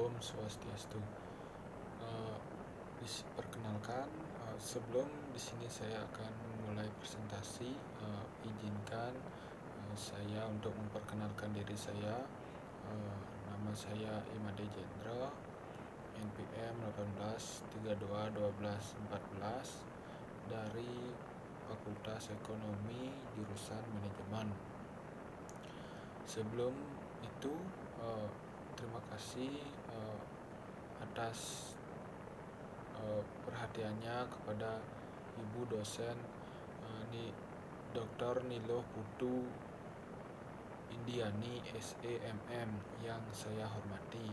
Om Swastiastu. Perkenalkan, sebelum di sini saya akan memulai presentasi, izinkan saya untuk memperkenalkan diri saya. Nama saya Imade Jendra, NPM 18321214 dari Fakultas Ekonomi jurusan Manajemen. Sebelum itu, terima kasih atas perhatiannya kepada Ibu dosen Dr. Niloh Putu Indiani SEMM yang saya hormati.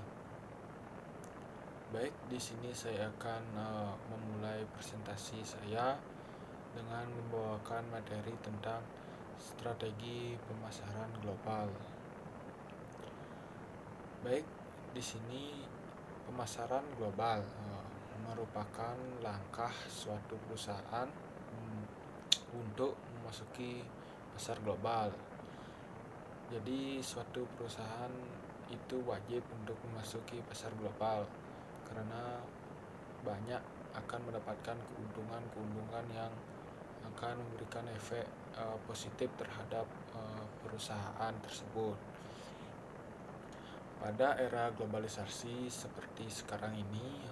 Baik, di sini saya akan memulai presentasi saya dengan membawakan materi tentang strategi pemasaran global. Baik, di sini pemasaran global merupakan langkah suatu perusahaan untuk memasuki pasar global. Jadi suatu perusahaan itu wajib untuk memasuki pasar global karena banyak akan mendapatkan keuntungan yang akan memberikan efek positif terhadap perusahaan tersebut. Pada era globalisasi seperti sekarang ini,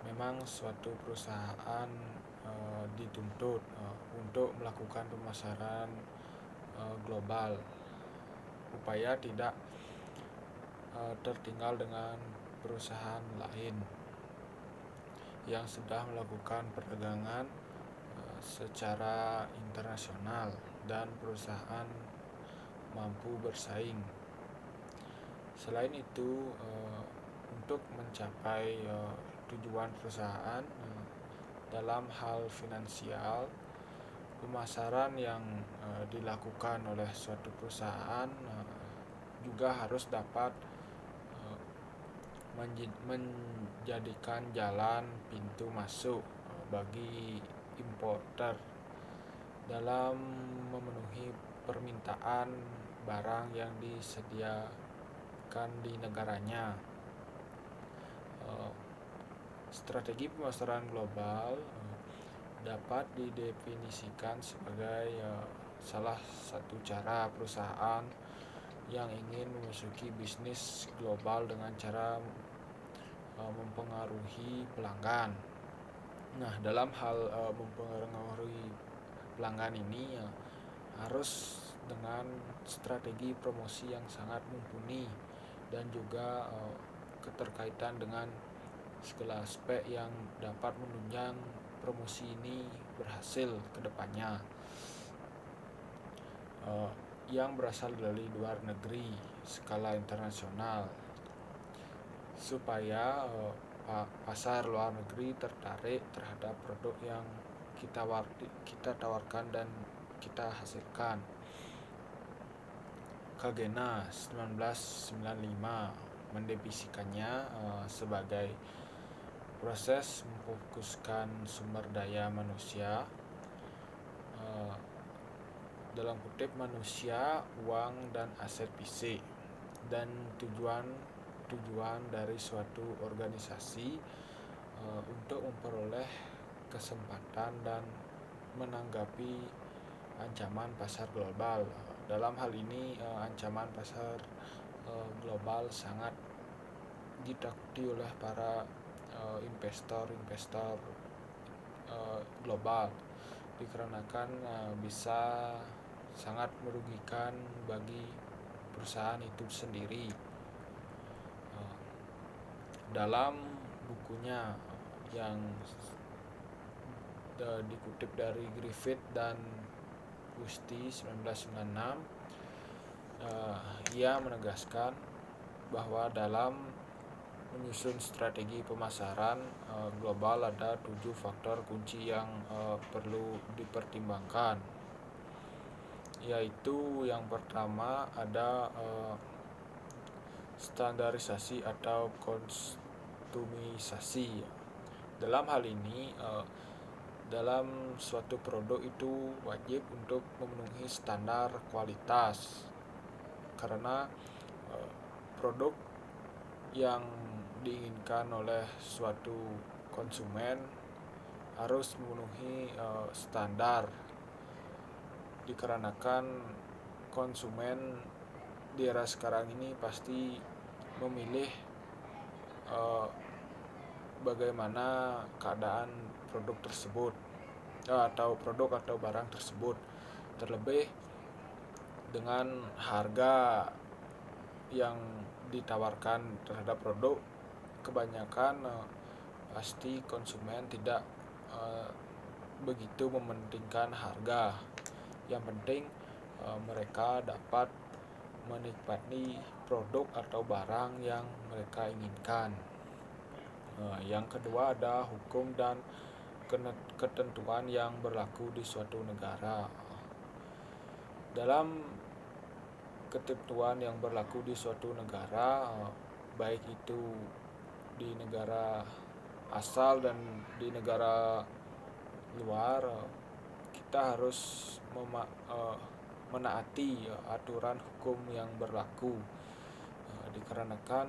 memang suatu perusahaan dituntut untuk melakukan pemasaran global, upaya tidak tertinggal dengan perusahaan lain yang sudah melakukan perdagangan secara internasional dan perusahaan mampu bersaing. Selain itu, untuk mencapai tujuan perusahaan dalam hal finansial, pemasaran yang dilakukan oleh suatu perusahaan juga harus dapat menjadikan jalan pintu masuk bagi importer dalam memenuhi permintaan barang yang disediakan di negaranya. Strategi pemasaran global dapat didefinisikan sebagai salah satu cara perusahaan yang ingin memasuki bisnis global dengan cara mempengaruhi pelanggan. Nah, dalam hal mempengaruhi pelanggan ini harus dengan strategi promosi yang sangat mumpuni dan juga keterkaitan dengan segala aspek yang dapat menunjang promosi ini berhasil ke depannya, yang berasal dari luar negeri skala internasional, supaya pasar luar negeri tertarik terhadap produk yang kita tawarkan dan kita hasilkan. Kagena 1995 mendefinisikannya sebagai proses memfokuskan sumber daya manusia, dalam kutip manusia, uang, dan aset fisik, dan tujuan dari suatu organisasi untuk memperoleh kesempatan dan menanggapi ancaman pasar global. Dalam hal ini ancaman pasar global sangat ditakuti oleh para investor global, dikarenakan bisa sangat merugikan bagi perusahaan itu sendiri. Dalam bukunya yang dikutip dari Griffith dan Gusti 1996, ia menegaskan bahwa dalam menyusun strategi pemasaran global ada 7 faktor kunci yang perlu dipertimbangkan, yaitu yang pertama ada standarisasi atau konsumisasi. Dalam hal ini, dalam suatu produk itu wajib untuk memenuhi standar kualitas, karena produk yang diinginkan oleh suatu konsumen harus memenuhi standar, dikarenakan konsumen di era sekarang ini pasti memilih bagaimana keadaan produk tersebut atau produk atau barang tersebut, terlebih dengan harga yang ditawarkan terhadap produk. Kebanyakan pasti konsumen tidak begitu mementingkan harga. Yang penting mereka dapat menikmati produk atau barang yang mereka inginkan. Yang kedua ada hukum dan ketentuan yang berlaku di suatu negara. Dalam ketentuan yang berlaku di suatu negara, baik itu di negara asal dan di negara luar, kita harus menaati aturan hukum yang berlaku, dikarenakan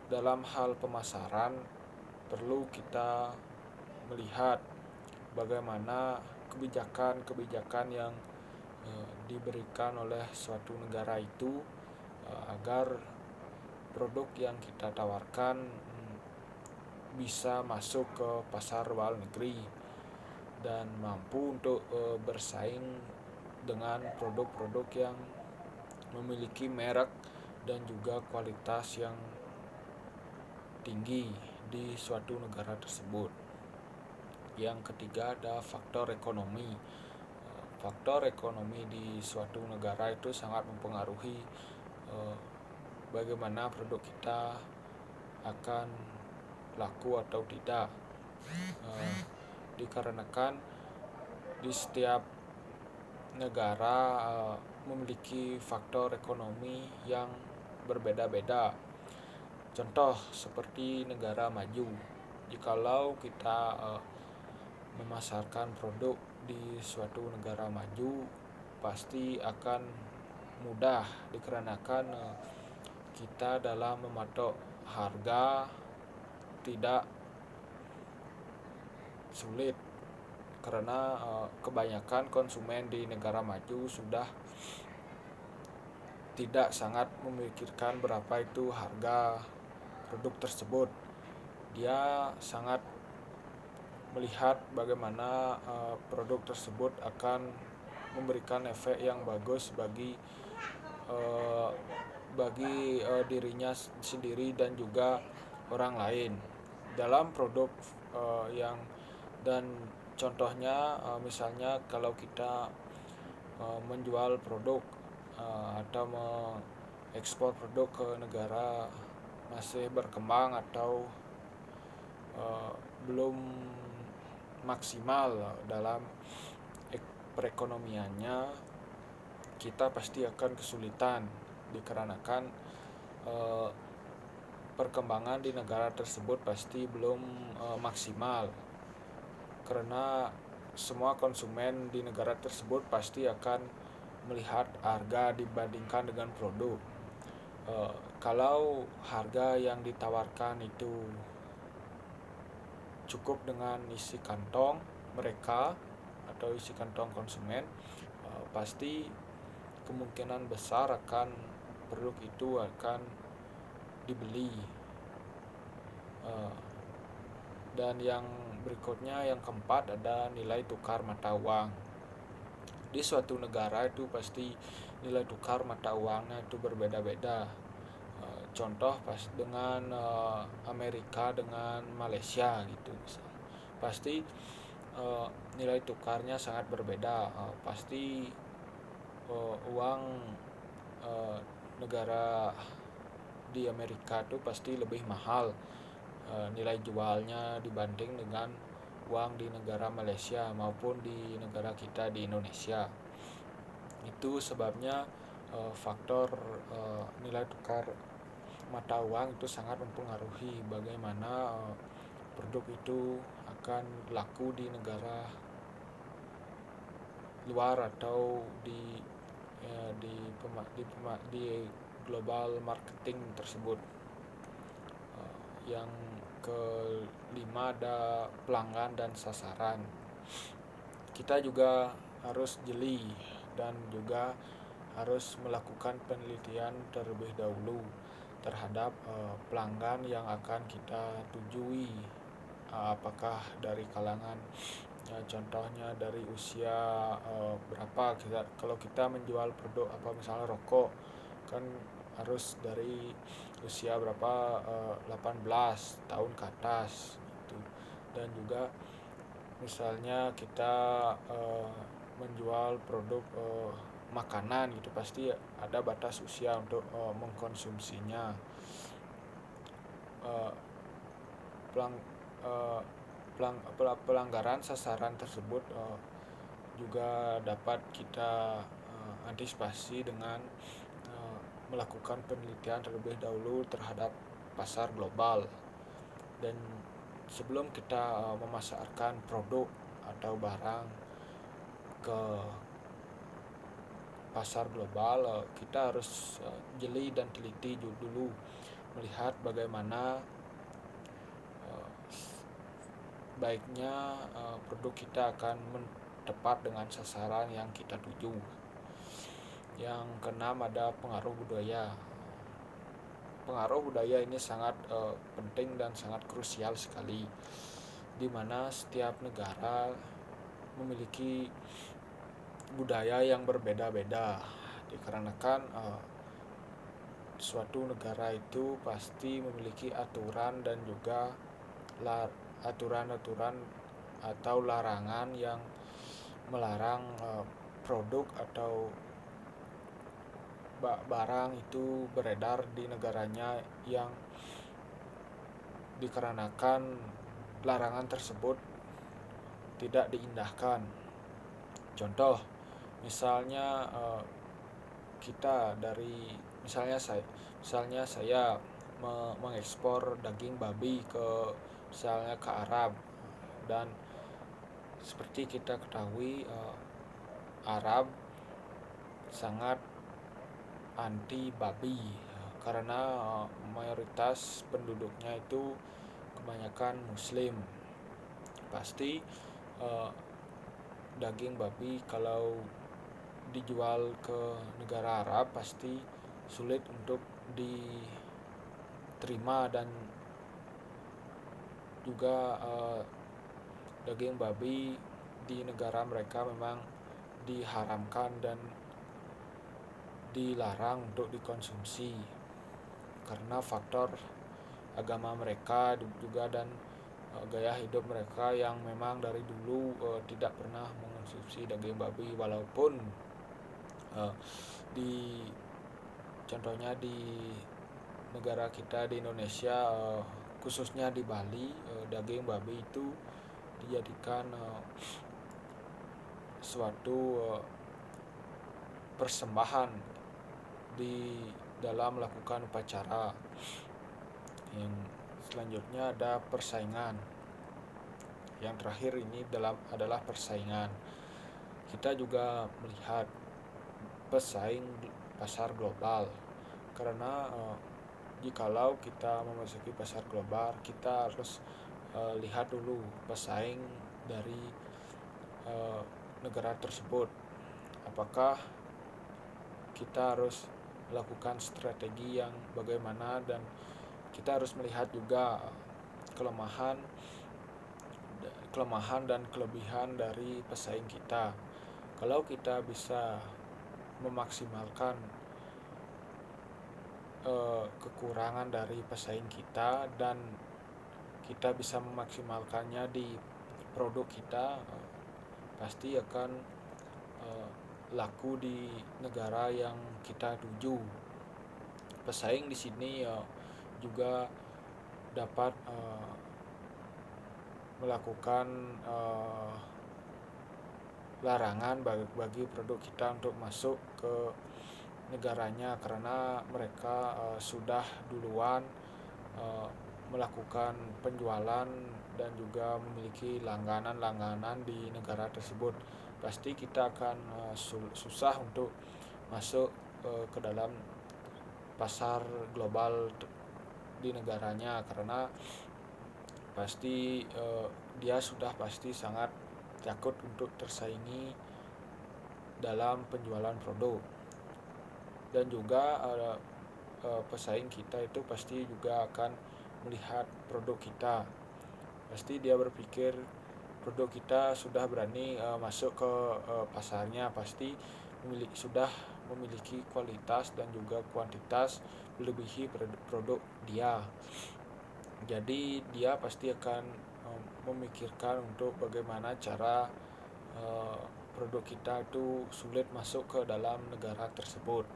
dalam hal pemasaran perlu kita melihat bagaimana kebijakan-kebijakan yang diberikan oleh suatu negara itu agar produk yang kita tawarkan bisa masuk ke pasar luar negeri dan mampu untuk bersaing dengan produk-produk yang memiliki merek dan juga kualitas yang tinggi di suatu negara tersebut. Yang ketiga ada faktor ekonomi. Faktor ekonomi di suatu negara itu sangat mempengaruhi bagaimana produk kita akan laku atau tidak, dikarenakan di setiap negara memiliki faktor ekonomi yang berbeda-beda. Contoh seperti negara maju, jikalau kita memasarkan produk di suatu negara maju pasti akan mudah, dikarenakan kita dalam mematok harga tidak sulit, karena kebanyakan konsumen di negara maju sudah tidak sangat memikirkan berapa itu harga produk tersebut. Dia sangat melihat bagaimana produk tersebut akan memberikan efek yang bagus bagi dirinya sendiri dan juga orang lain. Dalam produk yang dan contohnya misalnya kalau kita menjual produk atau mengekspor produk ke negara masih berkembang atau belum maksimal dalam perekonomiannya, kita pasti akan kesulitan, dikarenakan perkembangan di negara tersebut pasti belum maksimal, karena semua konsumen di negara tersebut pasti akan melihat harga dibandingkan dengan produk. Kalau harga yang ditawarkan itu cukup dengan isi kantong mereka atau isi kantong konsumen, pasti kemungkinan besar akan produk itu akan dibeli. Dan yang berikutnya, yang keempat, ada nilai tukar mata uang. Di suatu negara itu pasti nilai tukar mata uangnya itu berbeda-beda. Contoh pas dengan Amerika dengan Malaysia gitu, pasti nilai tukarnya sangat berbeda. Pasti uang negara di Amerika itu pasti lebih mahal nilai jualnya dibanding dengan uang di negara Malaysia maupun di negara kita di Indonesia. Itu sebabnya faktor nilai tukar mata uang itu sangat mempengaruhi bagaimana produk itu akan laku di negara luar atau di global marketing tersebut. Yang kelima ada pelanggan dan sasaran. Kita juga harus jeli dan juga harus melakukan penelitian terlebih dahulu terhadap pelanggan yang akan kita tujui, apakah dari kalangan contohnya dari usia berapa. Kalau kita menjual produk misalnya rokok kan harus dari usia berapa, 18 tahun ke atas gitu. Dan juga misalnya kita menjual produk makanan gitu, pasti ada batas usia untuk mengkonsumsinya. Pelang, pelanggaran sasaran tersebut juga dapat kita antisipasi dengan melakukan penelitian terlebih dahulu terhadap pasar global. Dan sebelum kita memasarkan produk atau barang ke pasar global, kita harus jeli dan teliti dulu melihat bagaimana baiknya produk kita akan tepat dengan sasaran yang kita tuju. Yang keenam ada pengaruh budaya. Pengaruh budaya ini sangat penting dan sangat krusial sekali, di mana setiap negara memiliki budaya yang berbeda-beda, dikarenakan suatu negara itu pasti memiliki aturan dan juga aturan-aturan atau larangan yang melarang produk atau barang itu beredar di negaranya, yang dikarenakan larangan tersebut tidak diindahkan. Contoh misalnya saya mengekspor daging babi misalnya ke Arab, dan seperti kita ketahui Arab sangat anti babi karena mayoritas penduduknya itu kebanyakan muslim. Pasti daging babi kalau dijual ke negara Arab pasti sulit untuk diterima, dan juga daging babi di negara mereka memang diharamkan dan dilarang untuk dikonsumsi karena faktor agama mereka juga dan gaya hidup mereka yang memang dari dulu tidak pernah mengonsumsi daging babi. Walaupun contohnya di negara kita di Indonesia, khususnya di Bali, daging babi itu dijadikan suatu persembahan di dalam melakukan upacara. Yang selanjutnya ada persaingan. Yang terakhir ini adalah persaingan. Kita juga melihat pesaing pasar global, karena jikalau kita memasuki pasar global, kita harus lihat dulu pesaing dari negara tersebut. Apakah kita harus melakukan strategi yang bagaimana, dan kita harus melihat juga kelemahan dan kelebihan dari pesaing kita. Kalau kita bisa memaksimalkan kekurangan dari pesaing kita dan kita bisa memaksimalkannya di produk kita, pasti akan laku di negara yang kita tuju. Pesaing di sini juga dapat melakukan larangan bagi produk kita untuk masuk ke negaranya, karena mereka sudah duluan melakukan penjualan dan juga memiliki langganan di negara tersebut. Pasti kita akan susah untuk masuk ke dalam pasar global di negaranya, karena pasti dia sudah pasti sangat takut untuk tersaingi dalam penjualan produk. Dan juga pesaing kita itu pasti juga akan melihat produk kita. Pasti dia berpikir produk kita sudah berani masuk ke pasarnya, pasti sudah memiliki kualitas dan juga kuantitas melebihi produk dia. Jadi dia pasti akan memikirkan untuk bagaimana cara produk kita itu sulit masuk ke dalam negara tersebut.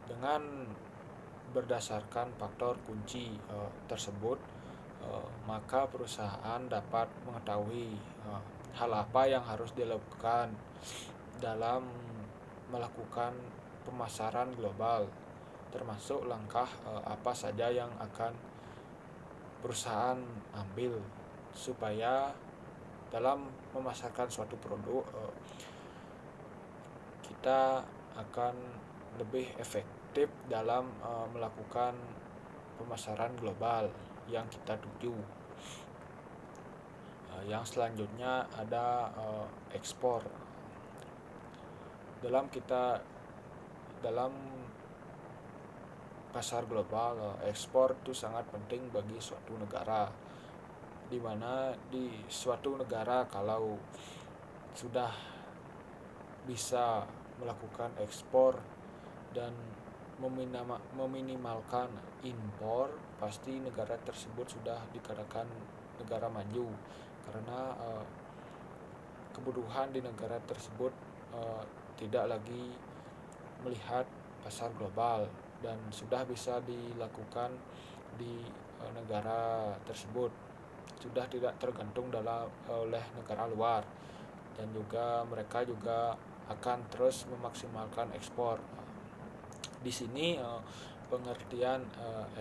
Dengan berdasarkan faktor kunci tersebut, maka perusahaan dapat mengetahui hal apa yang harus dilakukan dalam melakukan pemasaran global, termasuk langkah apa saja yang akan perusahaan ambil supaya dalam memasarkan suatu produk kita akan lebih efektif dalam melakukan pemasaran global yang kita tuju. Yang selanjutnya ada ekspor. Dalam pasar global, ekspor itu sangat penting bagi suatu negara, di mana di suatu negara kalau sudah bisa melakukan ekspor dan meminimalkan impor, pasti negara tersebut sudah dikatakan negara maju, karena kebutuhan di negara tersebut tidak lagi melihat pasar global dan sudah bisa dilakukan di negara tersebut, sudah tidak tergantung oleh negara luar, dan juga mereka juga akan terus memaksimalkan ekspor. Di sini pengertian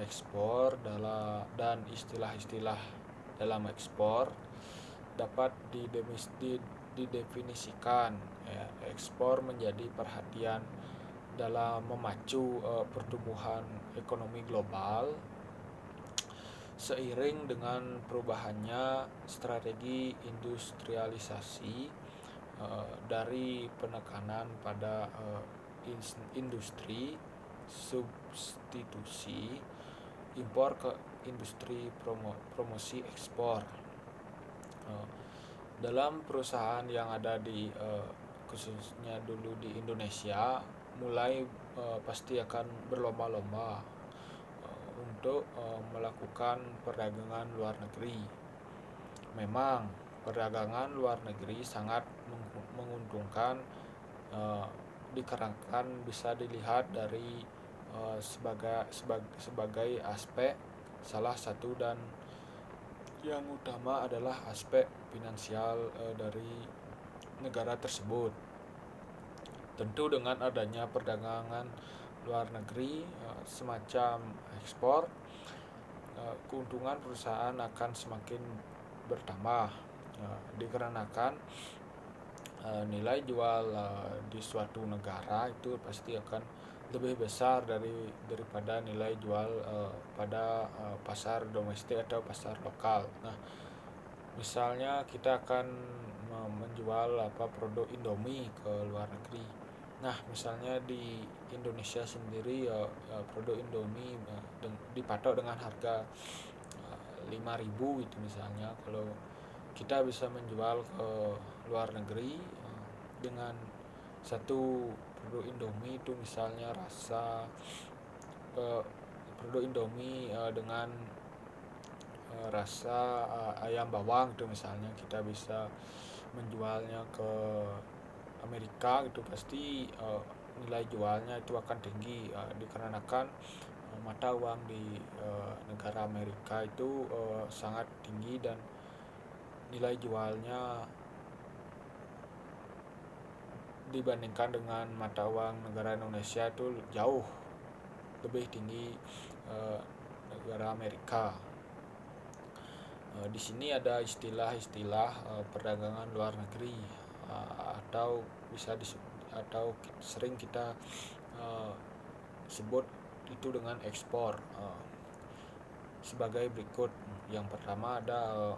ekspor dan istilah-istilah dalam ekspor dapat didefinisikan. Ekspor menjadi perhatian dalam memacu pertumbuhan ekonomi global seiring dengan perubahannya strategi industrialisasi dari penekanan pada industri substitusi impor ke industri promosi ekspor. Dalam perusahaan yang ada di khususnya dulu di Indonesia, mulai pasti akan berlomba-lomba untuk melakukan perdagangan luar negeri. Memang perdagangan luar negeri sangat menguntungkan dikarenakan bisa dilihat dari sebagai aspek, salah satu dan yang utama adalah aspek finansial dari negara tersebut. Tentu dengan adanya perdagangan luar negeri semacam ekspor, keuntungan perusahaan akan semakin bertambah dikarenakan nilai jual di suatu negara itu pasti akan lebih besar daripada nilai jual pada pasar domestik atau pasar lokal. Nah, misalnya kita akan menjual produk Indomie ke luar negeri. Nah, misalnya di Indonesia sendiri produk Indomie dipatok dengan harga 5.000 gitu misalnya. Kalau kita bisa menjual ke luar negeri dengan satu produk Indomie itu misalnya produk Indomie dengan rasa ayam bawang itu misalnya, kita bisa menjualnya ke Amerika itu pasti nilai jualnya itu akan tinggi dikarenakan mata uang di negara Amerika itu sangat tinggi dan nilai jualnya dibandingkan dengan mata uang negara Indonesia itu jauh lebih tinggi negara Amerika. Di sini ada istilah-istilah perdagangan luar negeri atau sering kita sebut itu dengan ekspor. sebagai berikut. Yang pertama ada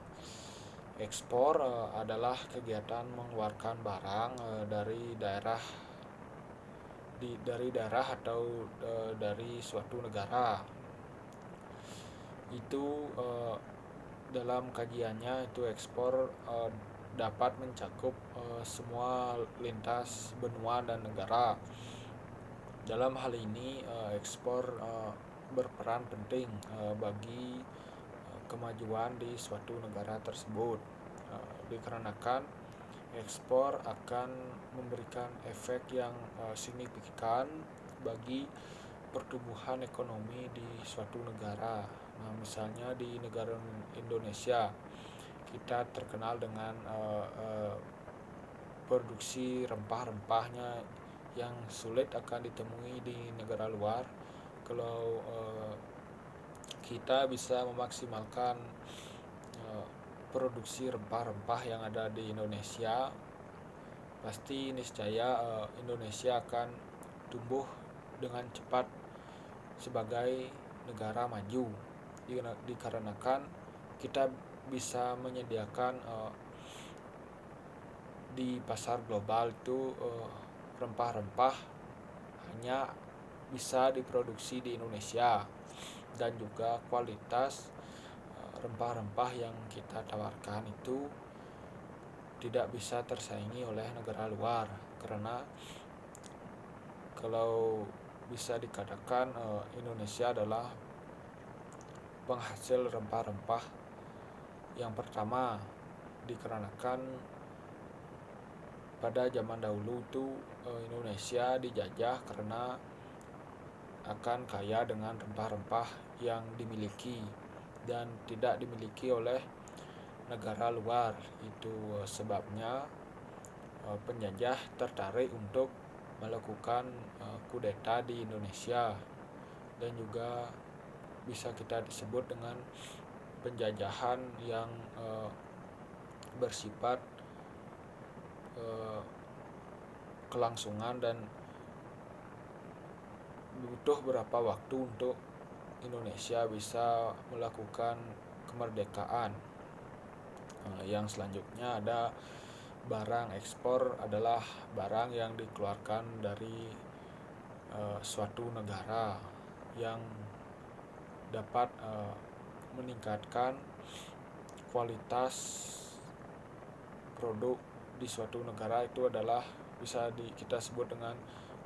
ekspor, adalah kegiatan mengeluarkan barang dari daerah atau dari suatu negara. Itu dalam kajiannya itu ekspor dapat mencakup semua lintas benua dan negara. Dalam hal ini ekspor berperan penting bagi kemajuan di suatu negara tersebut, dikarenakan ekspor akan memberikan efek yang signifikan bagi pertumbuhan ekonomi di suatu negara. Nah, misalnya di negara Indonesia, kita terkenal dengan produksi rempah-rempahnya yang sulit akan ditemui di negara luar. Kalau kita bisa memaksimalkan produksi rempah-rempah yang ada di Indonesia, pasti niscaya Indonesia akan tumbuh dengan cepat sebagai negara maju, dikarenakan kita bisa menyediakan di pasar global itu rempah-rempah hanya bisa diproduksi di Indonesia, dan juga kualitas rempah-rempah yang kita tawarkan itu tidak bisa tersaingi oleh negara luar, karena kalau bisa dikatakan Indonesia adalah penghasil rempah-rempah yang pertama, dikarenakan pada zaman dahulu itu Indonesia dijajah karena akan kaya dengan rempah-rempah yang dimiliki dan tidak dimiliki oleh negara luar. Itu sebabnya penjajah tertarik untuk melakukan kudeta di Indonesia, dan juga bisa kita disebut dengan penjajahan yang bersifat kelangsungan dan butuh berapa waktu untuk Indonesia bisa melakukan kemerdekaan. Yang selanjutnya ada barang ekspor, adalah barang yang dikeluarkan dari suatu negara yang dapat meningkatkan kualitas produk di suatu negara. Itu adalah bisa kita sebut dengan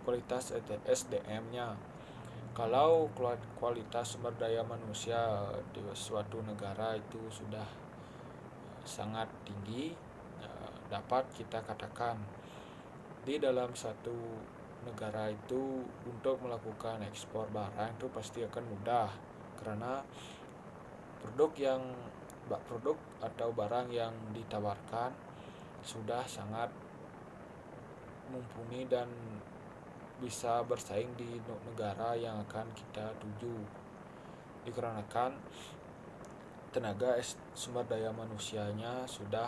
kualitas SDM-nya. Kalau kualitas sumber daya manusia di suatu negara itu sudah sangat tinggi, dapat kita katakan di dalam satu negara itu untuk melakukan ekspor barang itu pasti akan mudah, karena produk atau barang yang ditawarkan sudah sangat mumpuni dan bisa bersaing di negara yang akan kita tuju, dikarenakan tenaga sumber daya manusianya sudah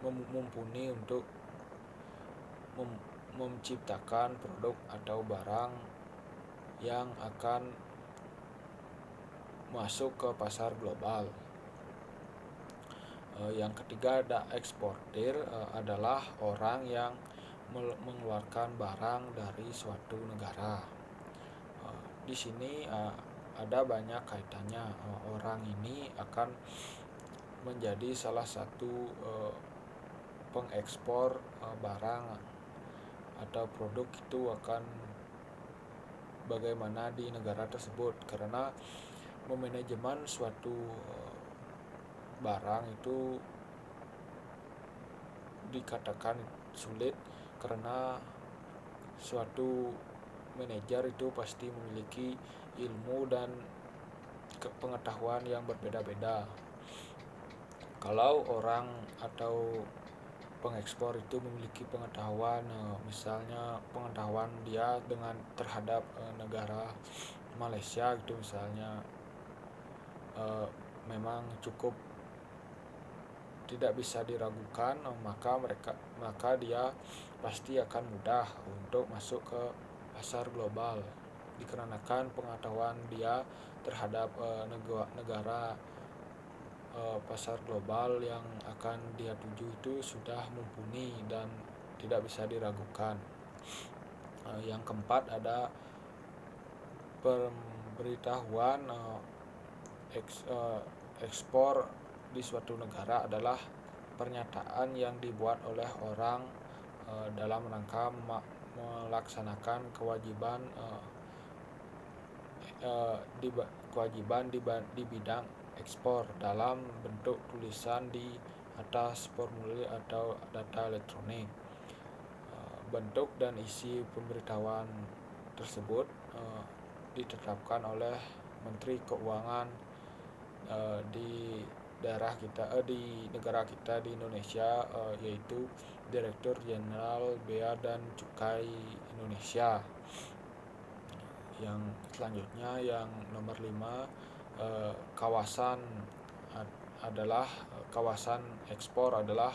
mumpuni untuk menciptakan produk atau barang yang akan masuk ke pasar global. Yang ketiga ada eksportir, adalah orang yang mengeluarkan barang dari suatu negara. Di sini ada banyak kaitannya. Orang ini akan menjadi salah satu pengekspor barang atau produk, itu akan bagaimana di negara tersebut, karena memanajemen suatu barang itu dikatakan sulit, karena suatu manajer itu pasti memiliki ilmu dan pengetahuan yang berbeda-beda. Kalau orang atau pengekspor itu memiliki pengetahuan, misalnya pengetahuan dia dengan terhadap negara Malaysia gitu misalnya, memang cukup tidak bisa diragukan, maka dia pasti akan mudah untuk masuk ke pasar global. dikarenakan pengetahuan dia terhadap negara pasar global yang akan dia tuju itu sudah mumpuni dan tidak bisa diragukan. Yang keempat ada pemberitahuan ekspor di suatu negara adalah pernyataan yang dibuat oleh orang dalam rangka melaksanakan kewajiban di bidang ekspor dalam bentuk tulisan di atas formulir atau data elektronik. Bentuk dan isi pemberitahuan tersebut ditetapkan oleh Menteri Keuangan di negara kita di Indonesia, yaitu Direktur Jenderal Bea dan Cukai Indonesia. Yang selanjutnya yang nomor 5, kawasan ekspor adalah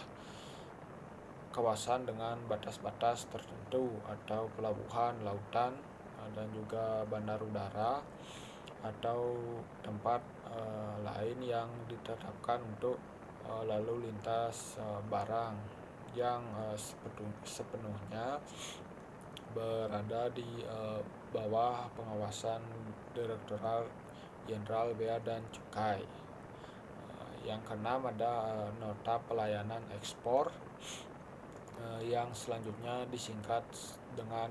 kawasan dengan batas-batas tertentu atau pelabuhan lautan dan juga bandar udara atau tempat lain yang ditetapkan untuk lalu lintas barang yang sepenuhnya berada di bawah pengawasan Direktorat Jenderal Bea dan Cukai. Yang keenam ada nota pelayanan ekspor yang selanjutnya disingkat dengan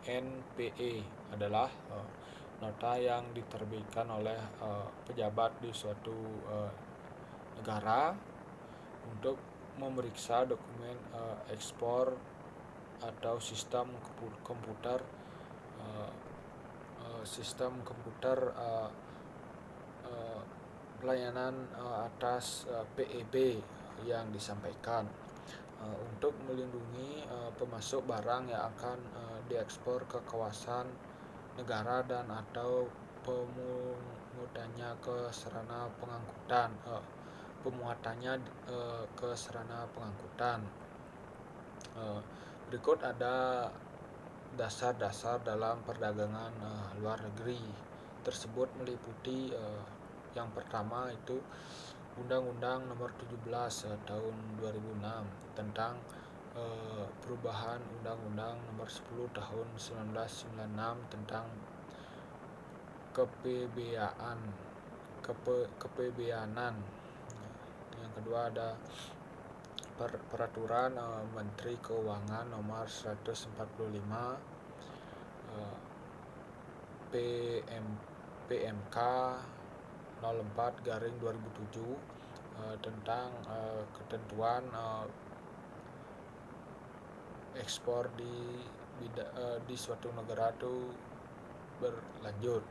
NPE, adalah nota yang diterbitkan oleh pejabat di suatu negara untuk memeriksa dokumen ekspor atau sistem komputer pelayanan atas PEB yang disampaikan untuk melindungi pemasok barang yang akan diekspor ke kawasan negara dan atau pemuatannya ke sarana pengangkutan. Berikut ada dasar-dasar dalam perdagangan luar negeri. Tersebut meliputi yang pertama itu Undang-Undang Nomor 17 tahun 2006 tentang perubahan Undang-Undang Nomor 10 tahun 1996 tentang kepebeanan. Yang kedua ada Peraturan Menteri Keuangan Nomor 145 PMK 04/2007 tentang ketentuan ekspor di suatu negara itu berlanjut.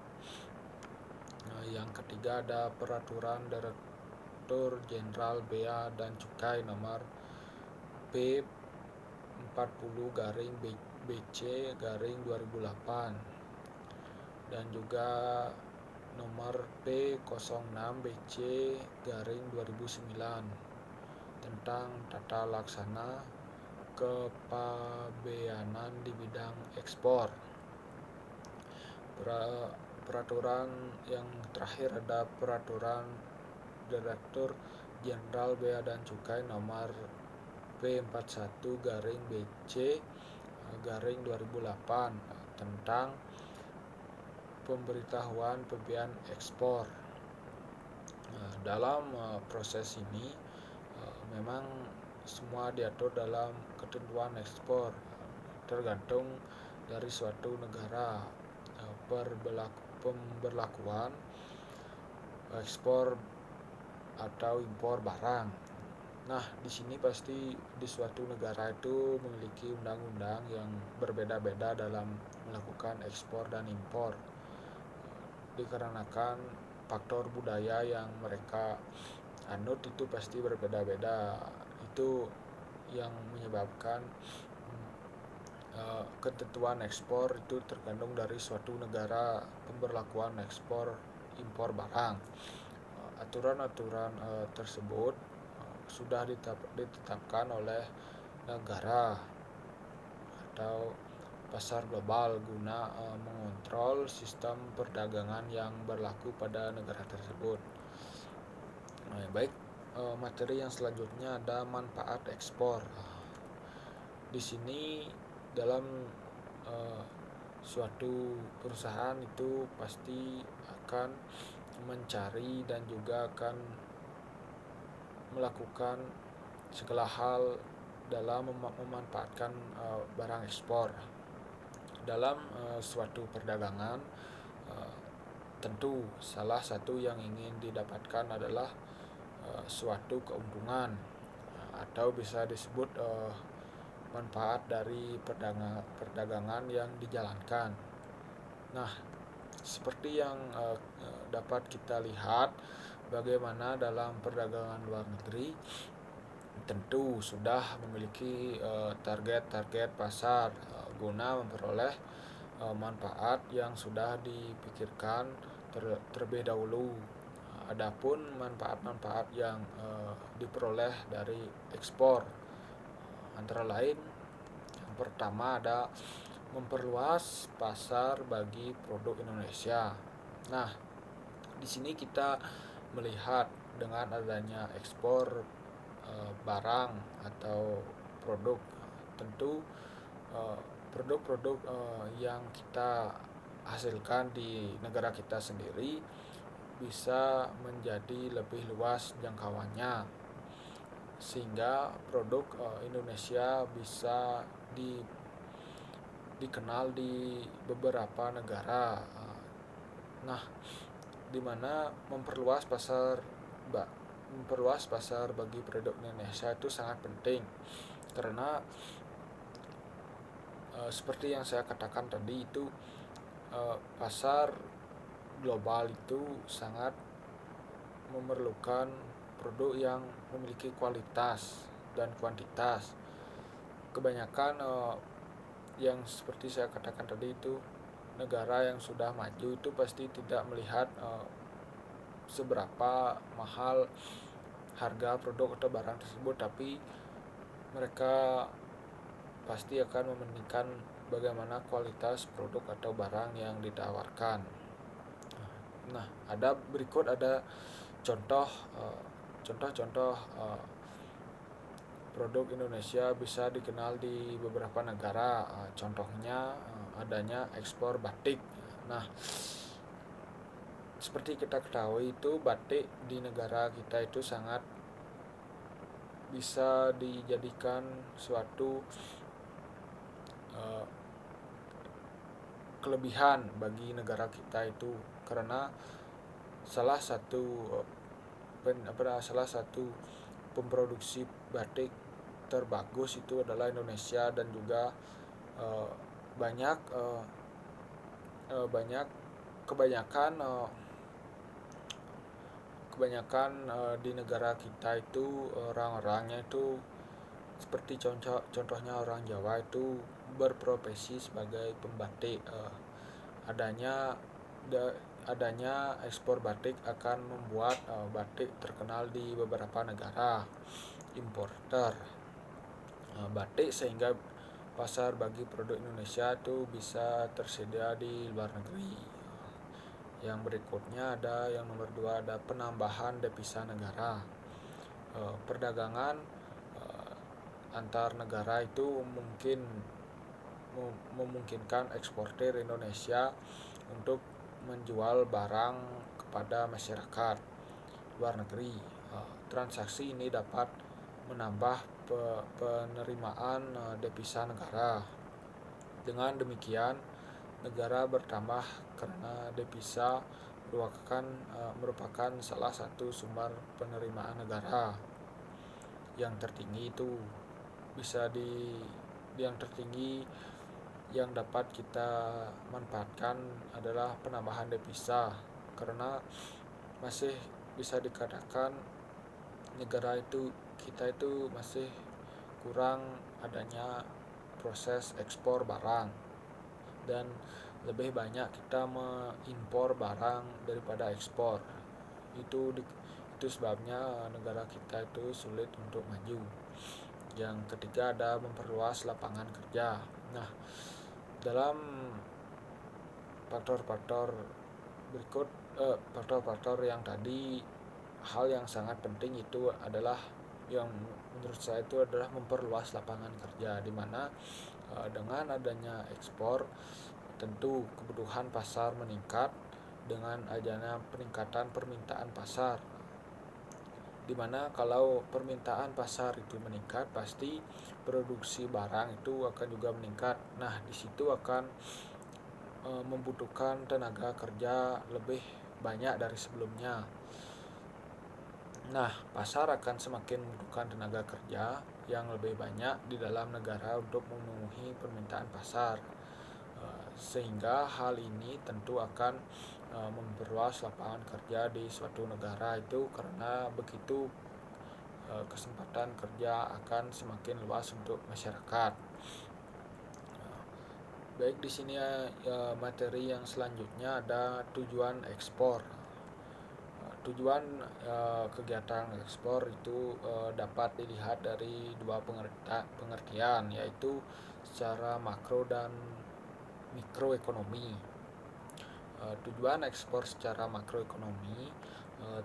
Yang ketiga ada Peraturan Direktur Jenderal Bea dan Cukai Nomor P40/BC/2008 dan juga Nomor P06/BC/2009 tentang tata laksana kepabeanan di bidang ekspor. Peraturan yang terakhir ada Peraturan Direktur Jenderal Bea dan Cukai Nomor P41/BC/2008 tentang pemberitahuan pembiayaan ekspor. Dalam proses ini memang semua diatur dalam ketentuan ekspor, tergantung dari suatu negara pemberlakuan ekspor atau impor barang. Nah, di sini pasti di suatu negara itu memiliki undang-undang yang berbeda-beda dalam melakukan ekspor dan impor. Dikarenakan faktor budaya yang mereka anut itu pasti berbeda-beda. Itu yang menyebabkan ketentuan ekspor itu tergantung dari suatu negara pemberlakuan ekspor impor barang. Aturan-aturan tersebut sudah ditetapkan oleh negara atau pasar global guna mengontrol sistem perdagangan yang berlaku pada negara tersebut. Baik, materi yang selanjutnya ada manfaat ekspor. Di sini dalam suatu perusahaan itu pasti akan mencari dan juga akan melakukan segala hal dalam memanfaatkan barang ekspor. Dalam suatu perdagangan, tentu salah satu yang ingin didapatkan adalah suatu keuntungan atau bisa disebut manfaat dari perdagangan yang dijalankan. Nah, seperti yang dapat kita lihat, bagaimana dalam perdagangan luar negeri tentu sudah memiliki target-target pasar guna memperoleh manfaat yang sudah dipikirkan terlebih dahulu. Adapun manfaat-manfaat yang diperoleh dari ekspor antara lain, yang pertama ada memperluas pasar bagi produk Indonesia. Nah, di sini kita melihat dengan adanya ekspor barang atau produk, tentu produk-produk yang kita hasilkan di negara kita sendiri bisa menjadi lebih luas jangkauannya, sehingga produk Indonesia bisa dikenal di beberapa negara. Nah, di mana memperluas pasar bagi produk Indonesia itu sangat penting, karena seperti yang saya katakan tadi itu pasar global itu sangat memerlukan produk yang memiliki kualitas dan kuantitas. Kebanyakan yang seperti saya katakan tadi itu negara yang sudah maju itu pasti tidak melihat seberapa mahal harga produk atau barang tersebut, tapi mereka pasti akan mementingkan bagaimana kualitas produk atau barang yang ditawarkan. Nah, berikut ada contoh-contoh produk Indonesia bisa dikenal di beberapa negara. Contohnya adanya ekspor batik. Nah, seperti kita ketahui itu batik di negara kita itu sangat bisa dijadikan suatu kelebihan bagi negara kita itu, karena salah satu pemproduksi batik terbagus itu adalah Indonesia, dan juga banyak kebanyakan di negara kita itu orang-orangnya itu seperti contohnya orang Jawa itu berprofesi sebagai pembatik. Adanya ekspor batik akan membuat batik terkenal di beberapa negara importer batik, sehingga pasar bagi produk Indonesia itu bisa tersedia di luar negeri. Yang berikutnya ada yang nomor 2, ada penambahan devisa negara. Perdagangan antar negara itu memungkinkan eksportir Indonesia untuk menjual barang kepada masyarakat luar negeri. Transaksi ini dapat menambah penerimaan devisa negara. Dengan demikian, negara bertambah karena devisa merupakan salah satu sumber penerimaan negara. Yang tertinggi itu yang tertinggi yang dapat kita manfaatkan adalah penambahan devisa, karena masih bisa dikatakan negara kita itu masih kurang adanya proses ekspor barang, dan lebih banyak kita mengimpor barang daripada ekspor. Itu sebabnya negara kita itu sulit untuk maju. Yang ketiga ada memperluas lapangan kerja. Nah, Dalam faktor-faktor berikut, faktor-faktor yang tadi, hal yang sangat penting itu adalah, yang menurut saya itu adalah memperluas lapangan kerja, di mana dengan adanya ekspor tentu kebutuhan pasar meningkat dengan adanya peningkatan permintaan pasar, di mana kalau permintaan pasar itu meningkat pasti produksi barang itu akan juga meningkat. Nah, di situ akan membutuhkan tenaga kerja lebih banyak dari sebelumnya. Nah, pasar akan semakin membutuhkan tenaga kerja yang lebih banyak di dalam negara untuk memenuhi permintaan pasar. Sehingga hal ini tentu akan memperluas lapangan kerja di suatu negara itu, karena begitu kesempatan kerja akan semakin luas untuk masyarakat. Baik, di sini materi yang selanjutnya ada tujuan ekspor. Tujuan kegiatan ekspor itu dapat dilihat dari dua pengertian, yaitu secara makro dan mikroekonomi. Tujuan ekspor secara makroekonomi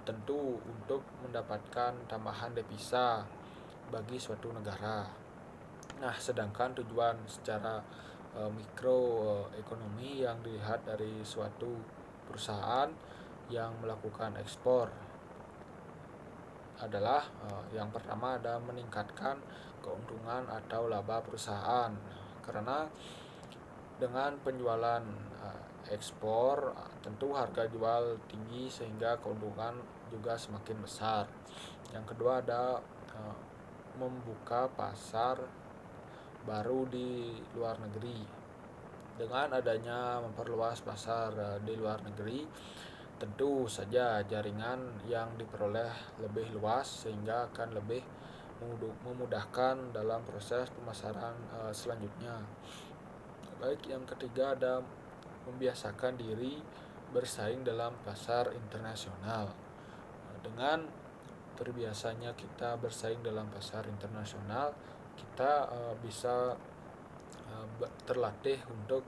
tentu untuk mendapatkan tambahan devisa bagi suatu negara. Nah, sedangkan tujuan secara mikroekonomi yang dilihat dari suatu perusahaan yang melakukan ekspor adalah yang pertama ada meningkatkan keuntungan atau laba perusahaan, karena dengan penjualan ekspor tentu harga jual tinggi sehingga keuntungan juga semakin besar. Yang kedua ada membuka pasar baru di luar negeri. Dengan adanya memperluas pasar di luar negeri, tentu saja jaringan yang diperoleh lebih luas sehingga akan lebih memudahkan dalam proses pemasaran selanjutnya. Baik, yang ketiga ada membiasakan diri bersaing dalam pasar internasional. Dengan terbiasanya kita bersaing dalam pasar internasional, kita bisa terlatih untuk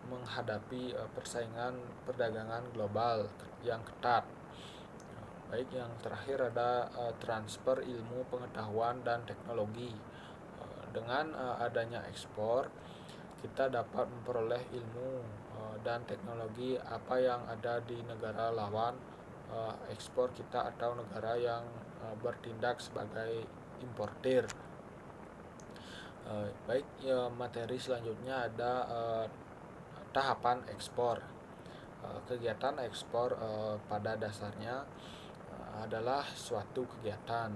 menghadapi persaingan perdagangan global yang ketat. Baik, yang terakhir ada transfer ilmu pengetahuan dan teknologi. Dengan adanya ekspor, kita dapat memperoleh ilmu dan teknologi apa yang ada di negara lawan ekspor kita atau negara yang bertindak sebagai importir. Baik, materi selanjutnya ada tahapan ekspor. Kegiatan ekspor pada dasarnya adalah suatu kegiatan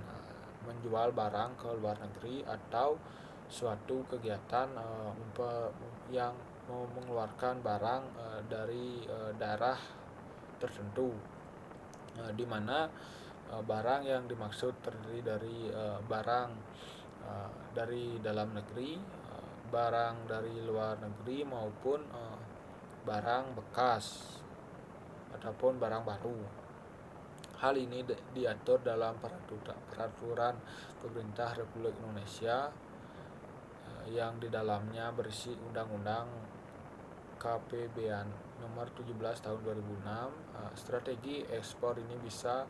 menjual barang ke luar negeri atau suatu kegiatan yang mengeluarkan barang dari daerah tertentu, di mana barang yang dimaksud terdiri dari barang dari dalam negeri, barang dari luar negeri, maupun barang bekas ataupun barang baru. Hal ini diatur dalam peraturan pemerintah Republik Indonesia yang di dalamnya berisi Undang-Undang KPBN nomor 17 tahun 2006. Strategi ekspor ini bisa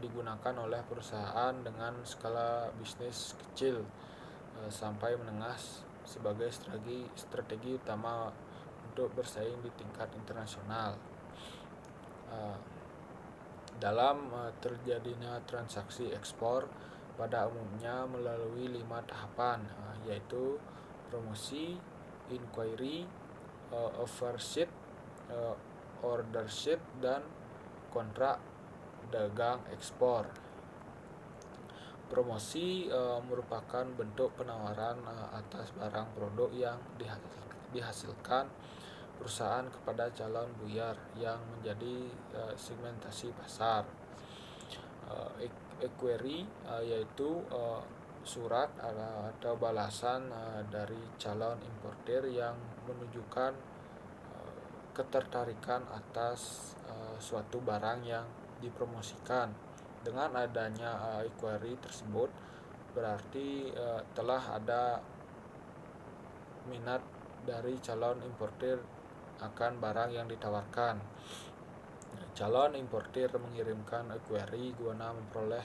digunakan oleh perusahaan dengan skala bisnis kecil sampai menengah sebagai strategi utama untuk bersaing di tingkat internasional. Dalam terjadinya transaksi ekspor pada umumnya melalui 5 tahapan, yaitu promosi, inquiry, overseas, order sheet, dan kontrak dagang ekspor. Promosi merupakan bentuk penawaran atas barang produk yang dihasilkan perusahaan kepada calon buyer yang menjadi segmentasi pasar. Inquiry yaitu surat atau balasan dari calon importir yang menunjukkan ketertarikan atas suatu barang yang dipromosikan. Dengan adanya inquiry tersebut berarti telah ada minat dari calon importir akan barang yang ditawarkan. Calon importir mengirimkan query guna memperoleh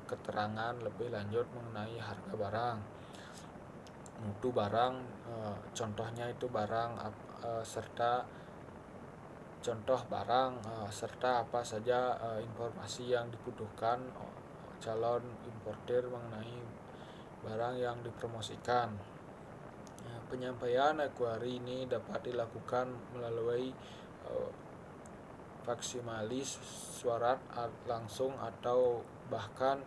keterangan lebih lanjut mengenai harga barang, mutu barang, contohnya itu barang serta contoh barang serta apa saja informasi yang dibutuhkan calon importir mengenai barang yang dipromosikan. Penyampaian query ini dapat dilakukan melalui faksimilis surat langsung atau bahkan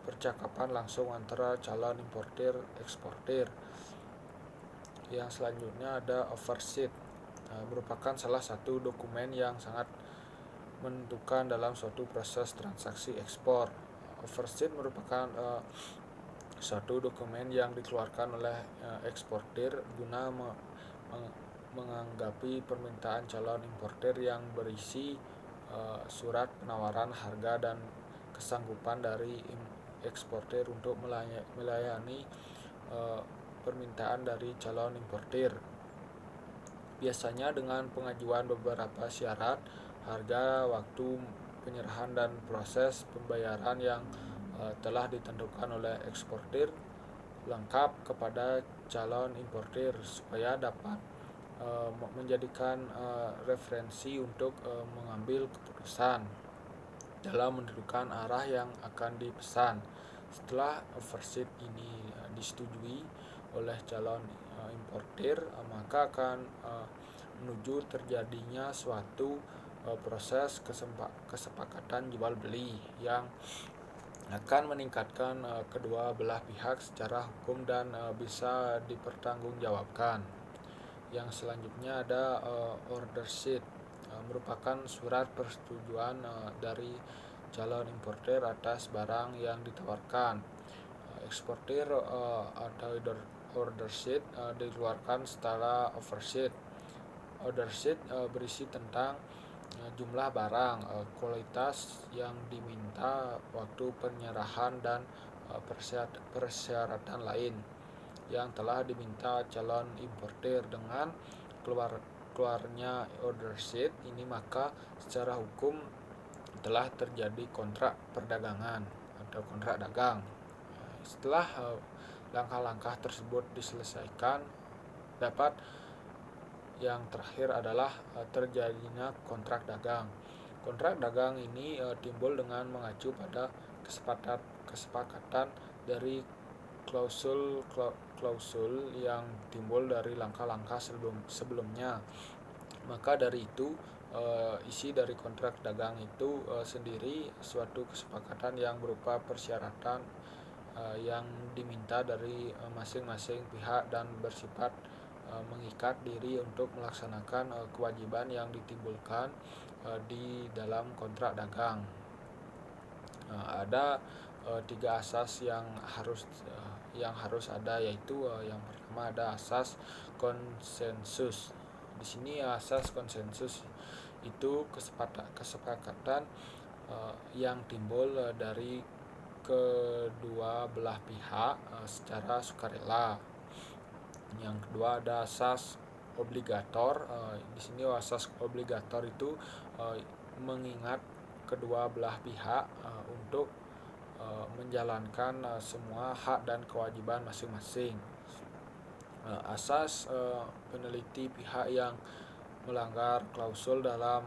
percakapan langsung antara calon importir eksportir. Yang selanjutnya ada oversheet, merupakan salah satu dokumen yang sangat menentukan dalam suatu proses transaksi ekspor. Oversheet merupakan suatu dokumen yang dikeluarkan oleh eksportir guna menganggapi permintaan calon importir yang berisi surat penawaran harga dan kesanggupan dari eksportir untuk melayani permintaan dari calon importir. Biasanya dengan pengajuan beberapa syarat, harga, waktu penyerahan dan proses pembayaran yang telah ditentukan oleh eksportir lengkap kepada calon importir supaya dapat menjadikan referensi untuk mengambil keputusan dalam menentukan arah yang akan dipesan. Setelah oversheet ini disetujui oleh calon importir, maka akan menuju terjadinya suatu proses kesepakatan jual beli yang akan meningkatkan kedua belah pihak secara hukum dan bisa dipertanggungjawabkan. Yang selanjutnya ada order sheet, merupakan surat persetujuan dari calon importir atas barang yang ditawarkan. Eksportir atau order sheet dikeluarkan setelah oversheet. Order sheet berisi tentang jumlah barang, kualitas yang diminta, waktu penyerahan dan persyaratan lain yang telah diminta calon importir. Dengan keluarnya order sheet ini, maka secara hukum telah terjadi kontrak perdagangan atau kontrak dagang. Setelah langkah-langkah tersebut diselesaikan, dapat yang terakhir adalah terjadinya kontrak dagang. Kontrak dagang ini timbul dengan mengacu pada kesepakatan dari klausul yang timbul dari langkah-langkah sebelumnya. Maka dari itu isi dari kontrak dagang itu sendiri suatu kesepakatan yang berupa persyaratan yang diminta dari masing-masing pihak dan bersifat mengikat diri untuk melaksanakan kewajiban yang ditimbulkan di dalam kontrak dagang. Ada 3 asas yang harus ada, yaitu yang pertama ada asas konsensus. Di sini asas konsensus itu kesepakatan yang timbul dari kedua belah pihak secara sukarela. Yang kedua ada asas obligator. Di sini asas obligator itu mengingat kedua belah pihak untuk menjalankan semua hak dan kewajiban masing-masing. Asas peneliti, pihak yang melanggar klausul dalam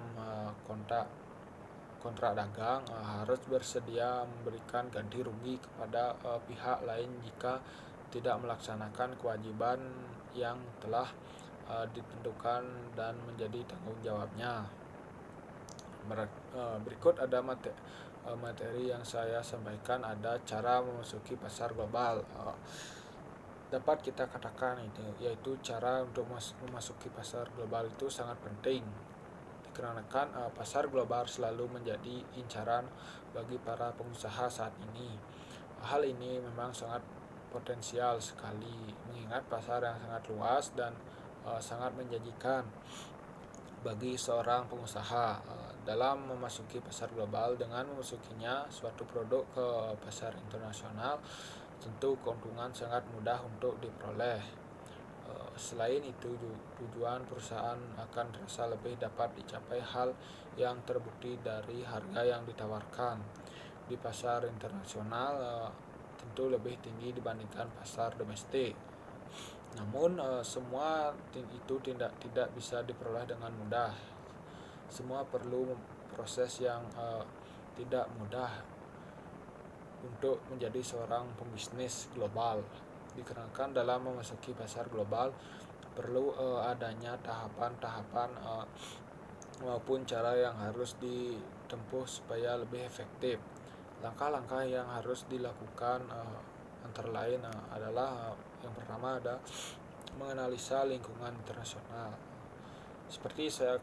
kontrak dagang harus bersedia memberikan ganti rugi kepada pihak lain jika tidak melaksanakan kewajiban yang telah ditentukan dan menjadi tanggung jawabnya. Berikut ada materi yang saya sampaikan, ada cara memasuki pasar global. Dapat kita katakan yaitu cara untuk memasuki pasar global itu sangat penting, dikarenakan pasar global selalu menjadi incaran bagi para pengusaha saat ini. Hal ini memang sangat potensial sekali, mengingat pasar yang sangat luas dan sangat menjanjikan bagi seorang pengusaha dalam memasuki pasar global. Dengan memasukinya suatu produk ke pasar internasional, tentu keuntungan sangat mudah untuk diperoleh. Selain itu, tujuan perusahaan akan terasa lebih dapat dicapai hal yang terbukti dari harga yang ditawarkan di pasar internasional tentu lebih tinggi dibandingkan pasar domestik. Namun semua itu tidak bisa diperoleh dengan mudah. Semua perlu proses yang tidak mudah untuk menjadi seorang pembisnis global. Dikarenakan dalam memasuki pasar global perlu adanya tahapan-tahapan maupun cara yang harus ditempuh supaya lebih efektif. Langkah-langkah yang harus dilakukan antara lain adalah yang pertama ada menganalisa lingkungan internasional. Seperti saya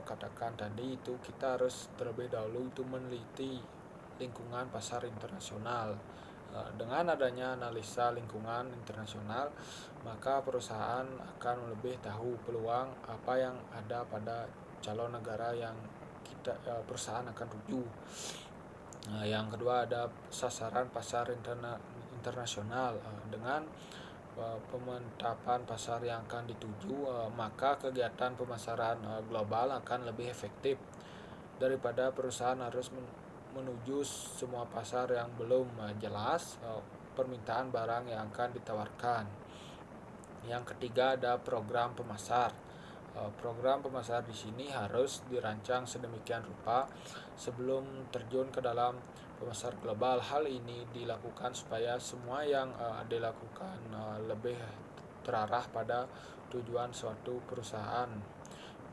katakan tadi, itu kita harus terlebih dahulu itu meneliti lingkungan pasar internasional. Dengan adanya analisa lingkungan internasional, maka perusahaan akan lebih tahu peluang apa yang ada pada calon negara yang perusahaan akan tuju. Yang kedua ada sasaran pasar internasional. Dengan pemantapan pasar yang akan dituju, maka kegiatan pemasaran global akan lebih efektif daripada perusahaan harus menuju semua pasar yang belum jelas permintaan barang yang akan ditawarkan. Yang ketiga ada program pemasar. Program pemasar di sini harus dirancang sedemikian rupa sebelum terjun ke dalam pemasar global. Hal ini dilakukan supaya semua yang dilakukan lebih terarah pada tujuan suatu perusahaan.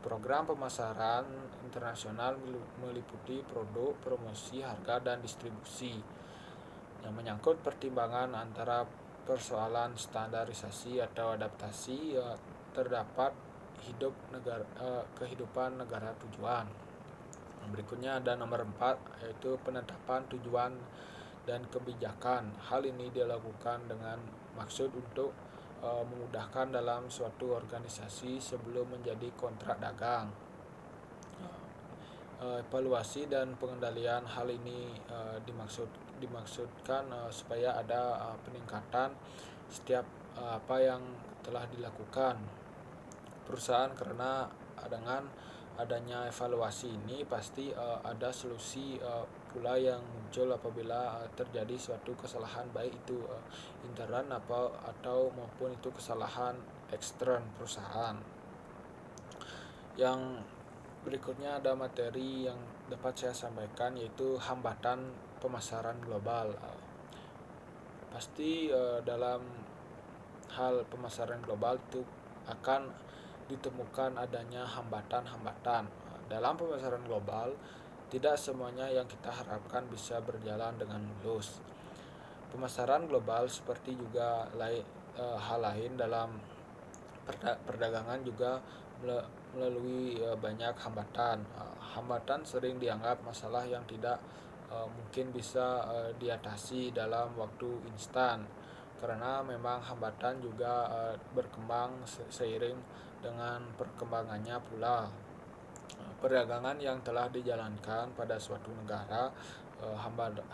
Program pemasaran internasional meliputi produk, promosi, harga, dan distribusi yang menyangkut pertimbangan antara persoalan standarisasi atau adaptasi terdapat kehidupan negara tujuan. Berikutnya ada nomor 4, yaitu penetapan tujuan dan kebijakan. Hal ini dilakukan dengan maksud untuk memudahkan dalam suatu organisasi sebelum menjadi kontrak dagang. Evaluasi dan pengendalian hal ini dimaksudkan supaya ada peningkatan setiap apa yang telah dilakukan perusahaan, karena dengan adanya evaluasi ini pasti ada solusi pula yang muncul apabila terjadi suatu kesalahan, baik itu internal atau maupun itu kesalahan ekstern perusahaan. Yang berikutnya ada materi yang dapat saya sampaikan, yaitu hambatan pemasaran global. Pasti dalam hal pemasaran global itu akan ditemukan adanya hambatan-hambatan. Dalam pemasaran global, tidak semuanya yang kita harapkan bisa berjalan dengan mulus. Pemasaran global seperti juga hal lain dalam perdagangan juga melalui banyak hambatan. Hambatan sering dianggap masalah yang tidak mungkin bisa diatasi dalam waktu instan, karena memang hambatan juga berkembang seiring dengan perkembangannya pula. Perdagangan yang telah dijalankan pada suatu negara,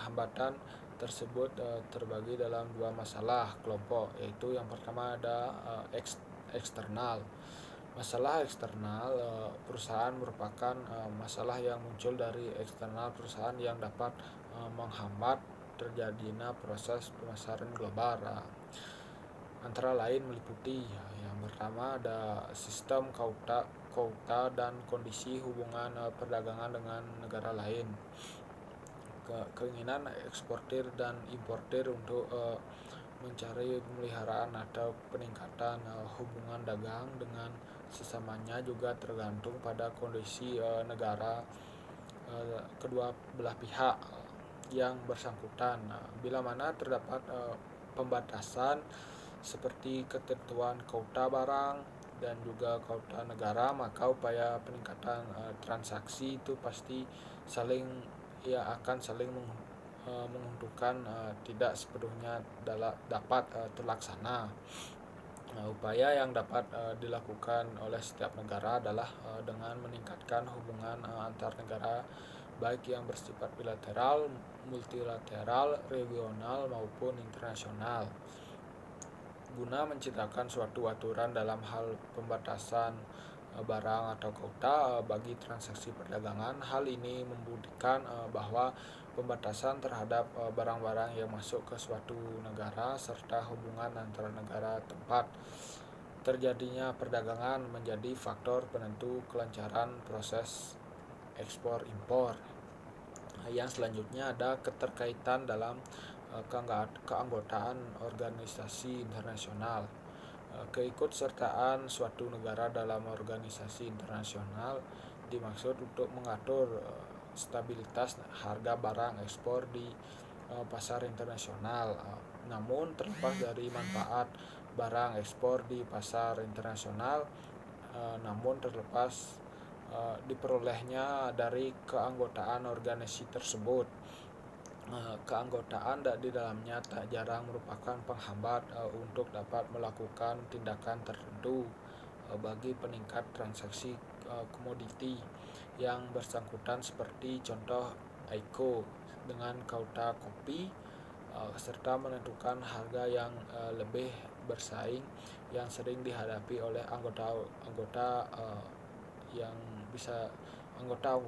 hambatan tersebut terbagi dalam dua masalah kelompok, yaitu yang pertama ada eksternal. Masalah eksternal perusahaan merupakan masalah yang muncul dari eksternal perusahaan yang dapat menghambat terjadinya proses pemasaran global. Antara lain meliputi yang pertama ada sistem quota dan kondisi hubungan perdagangan dengan negara lain. Keinginan eksportir dan importir untuk mencari pemeliharaan atau peningkatan hubungan dagang dengan sesamanya juga tergantung pada kondisi negara kedua belah pihak yang bersangkutan. Bila mana terdapat pembatasan seperti ketentuan kuota barang dan juga kuota negara, maka upaya peningkatan transaksi itu pasti akan saling menguntungkan, tidak sepenuhnya dapat terlaksana. Upaya yang dapat dilakukan oleh setiap negara adalah dengan meningkatkan hubungan antar negara, baik yang bersifat bilateral, multilateral, regional maupun internasional. guna menciptakan suatu aturan dalam hal pembatasan barang atau kuota bagi transaksi perdagangan. Hal ini membuktikan bahwa pembatasan terhadap barang-barang yang masuk ke suatu negara serta hubungan antara negara tempat terjadinya perdagangan menjadi faktor penentu kelancaran proses ekspor impor. Yang selanjutnya ada keterkaitan dalam keanggotaan organisasi internasional. Keikutsertaan suatu negara dalam organisasi internasional dimaksud untuk mengatur stabilitas harga barang ekspor di pasar internasional. Namun terlepas dari manfaat barang ekspor di pasar internasional, namun terlepas diperolehnya dari keanggotaan organisasi tersebut. Keanggotaan di dalamnya tak jarang merupakan penghambat untuk dapat melakukan tindakan tertentu bagi peningkat transaksi komoditi yang bersangkutan, seperti contoh ICO dengan kuota kopi serta menentukan harga yang lebih bersaing yang sering dihadapi oleh anggota yang bisa anggota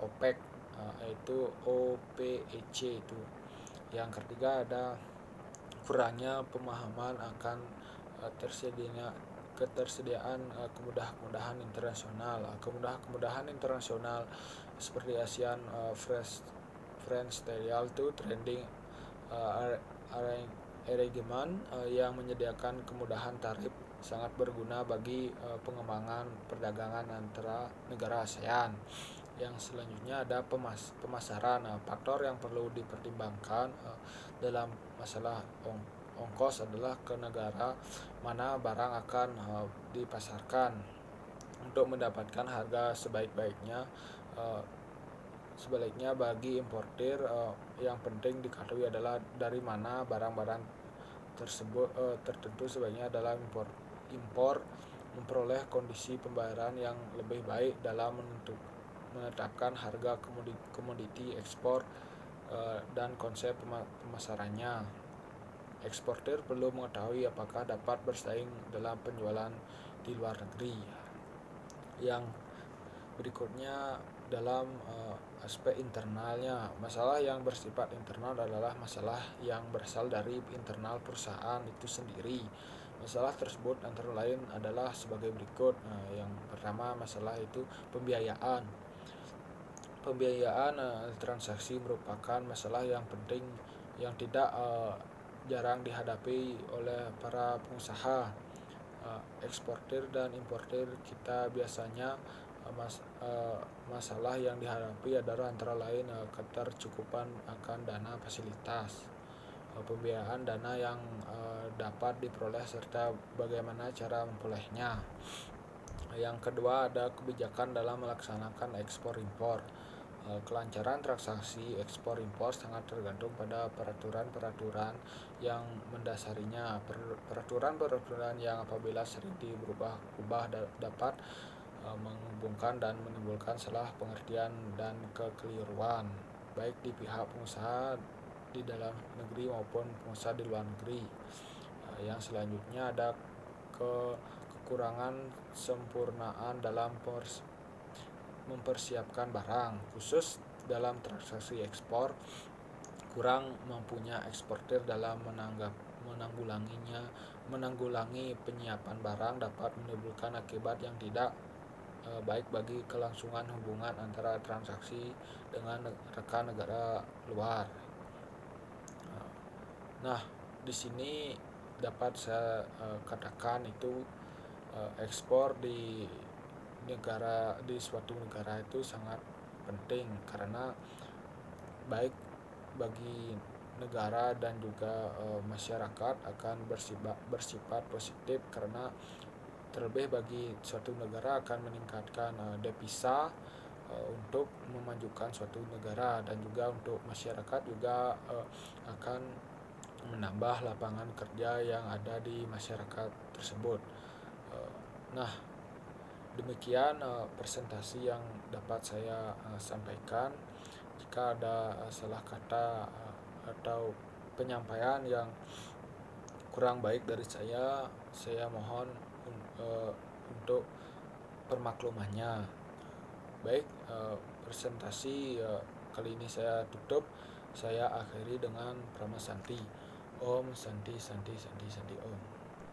OPEC, yaitu OPEC itu. Yang ketiga ada kurangnya pemahaman akan ketersediaan kemudahan internasional. Kemudahan internasional seperti ASEAN Friends Trial to Trading Arrangement yang menyediakan kemudahan tarif sangat berguna bagi pengembangan perdagangan antara negara ASEAN. Yang selanjutnya ada pemasaran. Faktor yang perlu dipertimbangkan dalam masalah ongkos adalah ke negara mana barang akan dipasarkan untuk mendapatkan harga sebaik-baiknya. Sebaliknya bagi importir, yang penting diketahui adalah dari mana barang-barang tersebut tertentu sebaiknya adalah impor memperoleh kondisi pembayaran yang lebih baik dalam menetapkan harga komoditi ekspor dan konsep pemasarannya. Eksportir perlu mengetahui apakah dapat bersaing dalam penjualan di luar negeri. Yang berikutnya dalam aspek internalnya, masalah yang bersifat internal adalah masalah yang berasal dari internal perusahaan itu sendiri. Masalah tersebut antara lain adalah sebagai berikut. Yang pertama, masalah itu pembiayaan. Transaksi merupakan masalah yang penting yang tidak jarang dihadapi oleh para pengusaha. Eksportir dan importir kita biasanya masalah yang dihadapi adalah antara lain ketercukupan akan dana fasilitas, pembiayaan dana yang dapat diperoleh serta bagaimana cara memperolehnya. Yang kedua ada kebijakan dalam melaksanakan ekspor impor. Kelancaran transaksi ekspor impor sangat tergantung pada peraturan-peraturan yang mendasarinya. Peraturan-peraturan yang apabila sering diubah dapat menghubungkan dan menimbulkan salah pengertian dan kekeliruan baik di pihak pengusaha di dalam negeri maupun pengusaha di luar negeri. Yang selanjutnya ada kekurangan sempurnaan dalam mempersiapkan barang, khusus dalam transaksi ekspor. Kurang mampunya eksportir dalam menanggulangi penyiapan barang dapat menimbulkan akibat yang tidak baik bagi kelangsungan hubungan antara transaksi dengan rekan negara luar. Nah, di sini dapat saya katakan itu ekspor di suatu negara itu sangat penting karena baik bagi negara dan juga masyarakat akan bersifat positif, karena terlebih bagi suatu negara akan meningkatkan devisa untuk memajukan suatu negara, dan juga untuk masyarakat juga akan menambah lapangan kerja yang ada di masyarakat tersebut. Nah, demikian presentasi yang dapat saya sampaikan. Jika ada salah kata atau penyampaian yang kurang baik dari saya mohon untuk permaklumannya. Baik, presentasi kali ini saya tutup. Saya akhiri dengan Prama Santi. Om Santi Santi Santi Santi Om.